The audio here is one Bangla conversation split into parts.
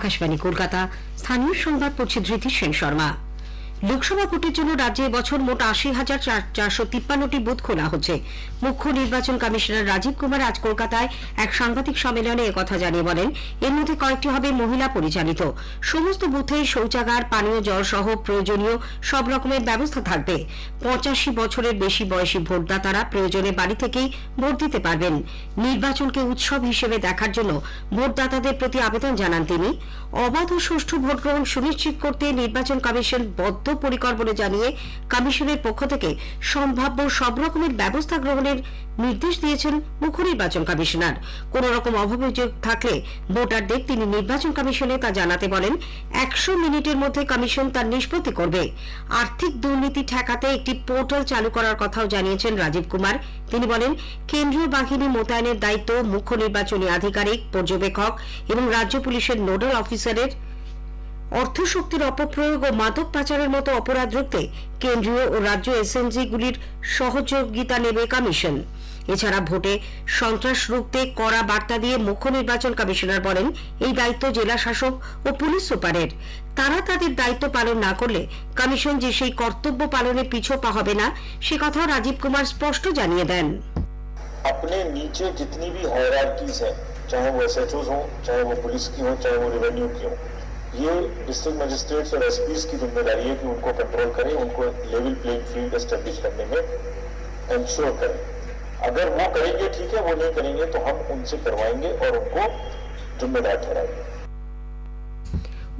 আকাশবাণী কলকাতা। স্থানীয় সংবাদ পড়ছে ধৃতি সেন শর্মা। লোকসভা ভোটের জন্য রাজ্যে এবছর মোট ৮০,৪৫৩টি বুথ খোলা হচ্ছে। মুখ্য নির্বাচন কমিশনার রাজীব কুমার আজ কলকাতায় এক সাংবাদিক সম্মেলনে একথা জানিয়ে বলেন, এর মধ্যে কয়েকটি হবে মহিলা পরিচালিত। সমস্ত বুথে শৌচাগার, পানীয় জল সহ প্রয়োজনীয় সব রকমের ব্যবস্থা থাকবে। ৮৫ বছরের বেশি বয়সী ভোটদাতারা প্রয়োজনে বাড়ি থেকেই ভোট দিতে পারবেন। নির্বাচনকে উৎসব হিসেবে দেখার জন্য ভোটদাতাদের প্রতি আবেদন জানান তিনি। অবাধ ও সুষ্ঠু ভোট গ্রহণ সুনিশ্চিত করতে নির্বাচন কমিশন বদ্ধপরিকর বলে জানিয়ে কমিশনের পক্ষ থেকে সম্ভাব্য সব রকমের ব্যবস্থা গ্রহণের নির্দেশ দিয়েছেন মুখ্য নির্বাচন কমিশনার। কোন রকম অভিযোগ থাকলে ভোটারদের তিনি নির্বাচন কমিশনে তা জানাতে বলেন। ১০০ মিনিটের মধ্যে কমিশন তার নিষ্পত্তি করবে। আর্থিক দুর্নীতি ঠেকাতে একটি পোর্টাল চালু করার কথাও জানিয়েছেন রাজীব কুমার। তিনি বলেন, কেন্দ্রীয় বাহিনী মোতায়েনের দায়িত্ব মুখ্য নির্বাচনী আধিকারিক, পর্যবেক্ষক এবং রাজ্য পুলিশের নোডাল অফিসারের। অর্থশক্তির অপপ্রয়োগ ও মাদক পাচারের মতো অপরাধ রুখতে কেন্দ্রীয় ও রাজ্য এসএনজি-গুলির সহযোগিতা নেবে কমিশন। এছাড়া ভোটে সন্ত্রাস রুখতে কড়া বার্তা দিয়ে মুখ্য নির্বাচন কমিশনার বলেন, এই দায়িত্ব জেলা শাসক ও পুলিশ সুপারের। তারা তাদের দায়িত্ব পালন না করলে কমিশন যে সেই কর্তব্য পালনে পিছপা হবে না, সে কথাও রাজীব কুমার স্পষ্ট জানিয়ে দেন। अपने नीचे जितनी भी हायरार्कीज है, चाहे वो एसएचओज हो, चाहे वो पुलिस की हो, चाहे वो रेवेन्यू की हो, ये डिस्ट्रिक्ट मजिस्ट्रेट्स और एसपीज की जिम्मेदारी है कि उनको कंट्रोल करें, उनको लेवल प्लेइंग फील्ड एस्टेब्लिश करने में इंश्योर करें। अगर वो करेंगे ठीक है, वो नहीं करेंगे तो हम उनसे करवाएंगे और उनको जिम्मेदार ठहराएंगे।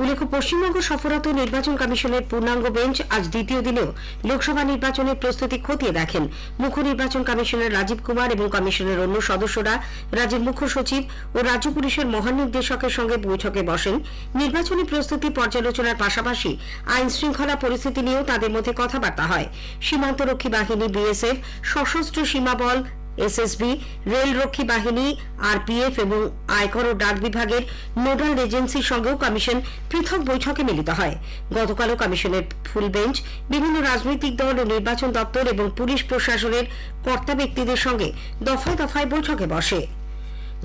উল্লেখ্য, পশ্চিমবঙ্গ সফররত নির্বাচন কমিশনের পূর্ণাঙ্গ বেঞ্চ আজ দ্বিতীয় দিনেও লোকসভা নির্বাচনের প্রস্তুতি খতিয়ে দেখেন। মুখ্য নির্বাচন কমিশনার রাজীব কুমার এবং কমিশনের অন্য সদস্যরা রাজ্যের মুখ্য সচিব ও রাজ্য পুলিশের মহানির্দেশকের সঙ্গে বৈঠকে বসেন। নির্বাচনী প্রস্তুতি পর্যালোচনার পাশাপাশি আইন শৃঙ্খলা পরিস্থিতি নিয়েও তাদের মধ্যে কথাবার্তা হয়। সীমান্তরক্ষী বাহিনী, বিএসএফ, সশস্ত্র সীমা বল, এসএসবি, রেলরক্ষী বাহিনী, আরপিএফ এবং আয়কর ও ডাক বিভাগের নোডাল এজেন্সির সঙ্গেও কমিশন পৃথক বৈঠকে মিলিত হয়। গতকালও কমিশনের ফুল বেঞ্চ বিভিন্ন রাজনৈতিক দল ও নির্বাচন দপ্তর এবং পুলিশ প্রশাসনের কর্তা ব্যক্তিদের সঙ্গে দফায় দফায় বৈঠকে বসে।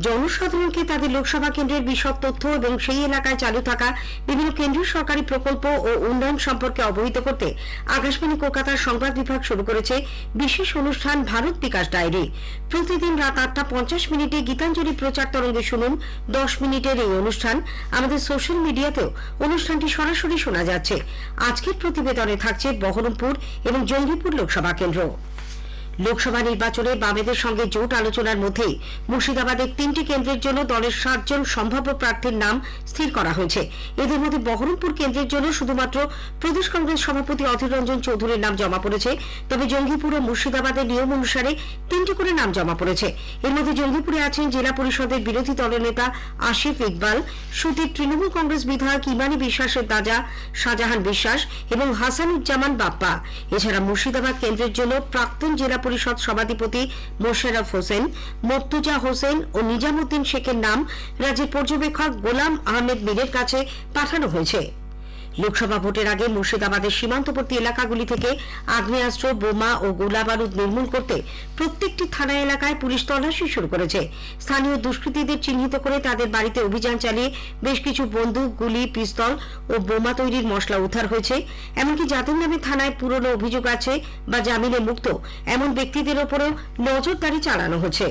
জনসাধারণকে তাদের লোকসভা কেন্দ্রের বিশদ তথ্য এবং সেই এলাকায় চালু থাকা বিভিন্ন কেন্দ্রীয় সরকারি প্রকল্প ও উন্নয়ন সম্পর্কে অবহিত করতে আকাশবাণী কলকাতার সংবাদ বিভাগ শুরু করেছে বিশেষ অনুষ্ঠান ভারত বিকাশ ডায়েরি। প্রতিদিন রাত ৮টা ৫০ গীতাঞ্জলি প্রচার তরঙ্গে শুনুন ১০ মিনিটের এই অনুষ্ঠান। আমাদের সোশ্যাল মিডিয়াতেও অনুষ্ঠানটি সরাসরি শোনা যাচ্ছে। আজকের প্রতিবেদনে থাকছে বহরমপুর এবং জঙ্গিপুর লোকসভা কেন্দ্র। লোকসভা নির্বাচনে বামেদের সঙ্গে জোট আলোচনার মধ্যেই মুর্শিদাবাদের ৩টি কেন্দ্রের জন্য দলের ৭ জন সম্ভাব্য প্রার্থীর নাম স্থির করা হয়েছে। এদের মধ্যে বহরমপুর কেন্দ্রের জন্য শুধুমাত্র প্রদেশ কংগ্রেস সভাপতি অধীর রঞ্জন চৌধুরীর নাম জমা পড়েছে। তবে জঙ্গিপুর ও মুর্শিদাবাদের নিয়ম অনুসারে ৩টি করে নাম জমা পড়েছে। এর মধ্যে জঙ্গিপুরে আছেন জেলা পরিষদের বিরোধী দলনেতা আসিফ ইকবাল, সুদীপ তৃণমূল কংগ্রেস বিধায়ক ইমানি বিশ্বাসের দাদা শাহজাহান বিশ্বাস এবং হাসানুজ্জামান বাপ্পা। এছাড়া মুর্শিদাবাদ কেন্দ্রের জন্য প্রাক্তন জেলা পরিষদ সভাধিপতি মোশাররফ হোসেন, মর্তুজা হোসেন ও নিজামুদ্দিন শেখের নাম রাজ্যের পর্যবেক্ষক গোলাম আহমেদ মীরের কাছে পাঠানো হয়েছে। লোকসভা ভোটের আগে মুর্শিদাবাদের সীমান্তবর্তী এলাকাগুলি থেকে আগ্নেয়াস্ত্র, বোমা ও গোলাবারুদ নির্মূল করতে প্রত্যেকটি থানা এলাকায় পুলিশ তল্লাশি শুরু করেছে। স্থানীয় দুষ্কৃতীদের চিহ্নিত করে তাদের বাড়িতে অভিযান চালিয়ে বেশ কিছু বন্দুক, গুলি, পিস্তল ও বোমা তৈরির মশলা উদ্ধার হয়েছে। এমনকি যাদের নামে থানায় পুরনো অভিযোগ আছে বা জামিনে মুক্ত এমন ব্যক্তিদের ওপরেও নজরদারি চালানো হচ্ছে।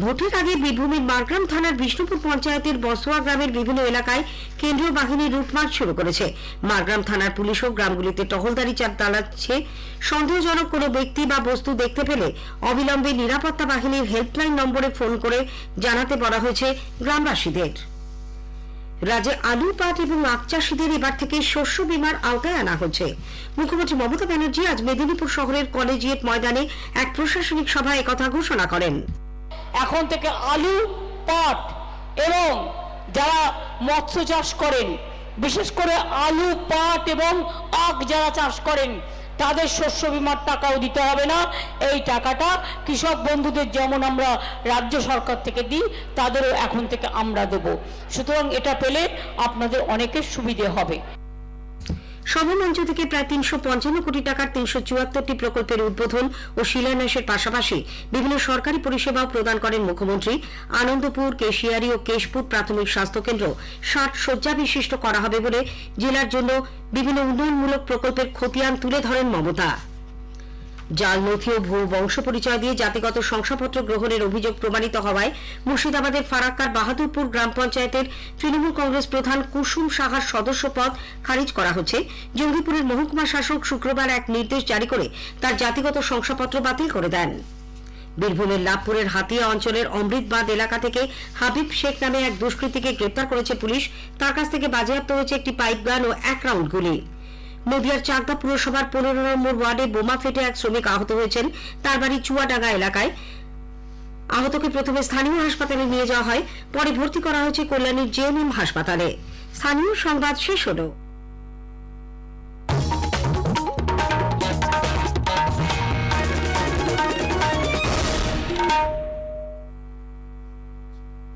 ভোটের আগে বীরভূমের মারগ্রাম থানার বিষ্ণুপুর পঞ্চায়েতের বসোয়া গ্রামের বিভিন্ন এলাকায় কেন্দ্রীয় বাহিনী রুটমার্চ শুরু করেছে। মারগ্রাম থানার পুলিশও গ্রামগুলিতে টহলদারি চালাচ্ছে। সন্দেহজনক কোনো ব্যক্তি বা বস্তু দেখতে পেলে অবিলম্বে নিরাপত্তা বাহিনীর হেল্পলাইন নম্বরে ফোন করে জানাতে বলা হয়েছে গ্রামবাসীদের। রাজ্যে আলু, পাট এবং আখ চাষীদের এবার থেকে শস্য বীমার আওতায় আনা হচ্ছে। মুখ্যমন্ত্রী মমতা ব্যানার্জি আজ মেদিনীপুর শহরের কলেজিয়েট ময়দানে এক প্রশাসনিক সভায় একথা ঘোষণা করেন। এখন থেকে আলু, পাট এবং যারা মৎস্য চাষ করেন, বিশেষ করে আলু, পাট এবং আখ যারা চাষ করেন, তাদের শস্য বীমার টাকাও দিতে হবে না। এই টাকাটা কৃষক বন্ধুদের যেমন আমরা রাজ্য সরকার থেকে দিই, তাদেরও এখন থেকে আমরা দেব। সুতরাং এটা পেলে আপনাদের অনেকের সুবিধে হবে। সভা-মঞ্চ থেকে প্রায় 355 কোটি টাকার 374টি প্রকল্পের উদ্বোধন ও শিলান্যাসের পাশাপাশি বিভিন্ন সরকারি পরিষেবাও প্রদান করেন মুখ্যমন্ত্রী। আনন্দপুর, কেশিয়ারি ও কেশপুর প্রাথমিক স্বাস্থ্যকেন্দ্র 60 শয্যা বিশিষ্ট করা হবে বলে জেলার জন্য বিভিন্ন উন্নয়নমূলক প্রকল্পের খতিয়ান তুলে ধরেন মমতা। জাল নথি ও ভুয়ো বংশ পরিচয় দিয়ে জাতিগত শংসাপত্র গ্রহণের অভিযোগ প্রমাণিত হওয়ায় মুর্শিদাবাদের ফারাক্কার বাহাদুরপুর গ্রাম পঞ্চায়েতের তৃণমূল কংগ্রেস প্রধান কুসুম সাহার সদস্য পদ খারিজ করা হচ্ছে। জঙ্গিপুরের মহকুমা শাসক শুক্রবার এক নির্দেশ জারি করে তার জাতিগত শংসাপত্র বাতিল করে দেন। বীরভূমের লাভপুরের হাতিয়া অঞ্চলের অমৃতবাদ এলাকা থেকে হাবিব শেখ নামে এক দুষ্কৃতীকে গ্রেপ্তার করেছে পুলিশ। তার কাছ থেকে বাজেয়াপ্ত হয়েছে একটি পাইপ গান ও 1 রাউন্ড গুলি। নদিয়ার চাকদা পুরসভার 15 নম্বর ওয়ার্ডে বোমা ফেটে এক শ্রমিক আহত হয়েছেন। তার বাড়ি চুয়াডাঙ্গা এলাকায়। আহতকে প্রথমে স্থানীয় হাসপাতালে নিয়ে যাওয়া হয়, পরে ভর্তি করা হয়েছে কল্যাণীর জেএনএম হাসপাতালে। স্থানীয় সংবাদ শেষ হলো।